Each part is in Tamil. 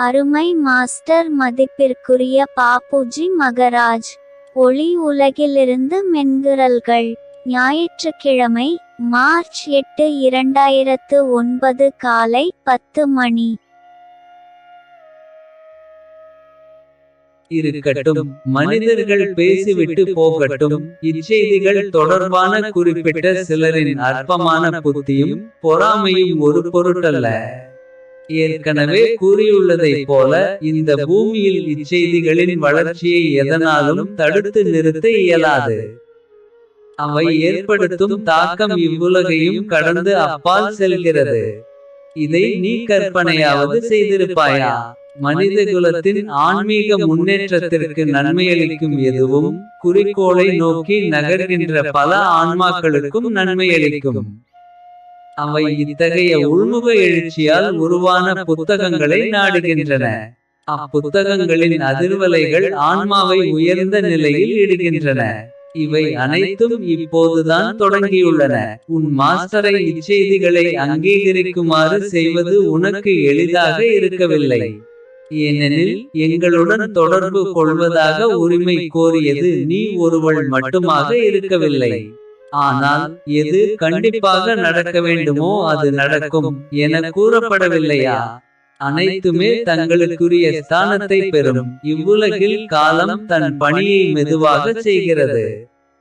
அருமை மாஸ்டர், மதிப்பிற்குரிய பாப்புஜி மகராஜ். ஒளி உலகிலிருந்து மென்குரல்கள். ஞாயிற்றுக்கிழமை, மார்ச் 8, 2009 காலை 10 மணி. இருக்கட்டும், மனிதர்கள் பேசிவிட்டு போகட்டும். இச்செய்திகள் தொடர்பான குறிப்பிட்ட சிலரின் அற்பமான புத்தியும் பொறாமையும் ஒரு பொருட்டல்ல. ஏற்கனவே கூறியுள்ளதைப் போல, இந்த பூமியில் இச்செய்திகளின் வளர்ச்சியை எதனாலும் தடுத்து நிறுத்த இயலாது. அவை ஏற்படுத்தும் தாக்கம் இவ்வுலகையும் கடந்து அப்பால் செல்கிறது. இதை நீ கற்பனையாவது செய்திருப்பாயா? மனிதகுலத்தின் ஆன்மீக முன்னேற்றத்திற்கு நன்மையளிக்கும் எதுவும், குறிக்கோளை நோக்கி நகர்கின்ற பல ஆன்மாக்களுக்கும் நன்மையளிக்கும். அவை இத்தகைய உள்முக எழுச்சியால் உருவான புத்தகங்களை நாடுகின்றன. அப்புத்தகங்களின் அதிர்வலைகள் ஆன்மாவை உயர்ந்த நிலையில் இடுகின்றன. இவை அனைத்தும் இப்போதுதான் தொடங்கியுள்ளன. உன் மாஸ்டரை இச்செய்திகளை அங்கீகரிக்குமாறு செய்வது உனக்கு எளிதாக இருக்கவில்லை. ஏனெனில், எங்களுடன் தொடர்பு கொள்வதாக உரிமை கோரியது நீ ஒருவள் மட்டுமாக இருக்கவில்லை. ஆனால், எது கண்டிப்பாக நடக்க வேண்டுமோ அது நடக்கும் என கூறப்படவில்லையா? அனைத்துமே தங்களுக்குரிய ஸ்தானத்தை பெறும். இவ்வுலகில் காலம் தன் பணியை மெதுவாக செய்கிறது.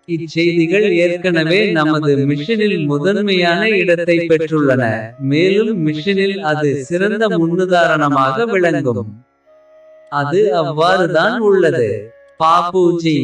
இச்செய்திகள் ஏற்கனவே நமது மிஷனில் முதன்மையான இடத்தை பெற்றுள்ளன. மேலும் மிஷனில் அது சிறந்த முன்னுதாரணமாக விளங்கும். அது அவ்வாறுதான் உள்ளது. பாப்புஜி.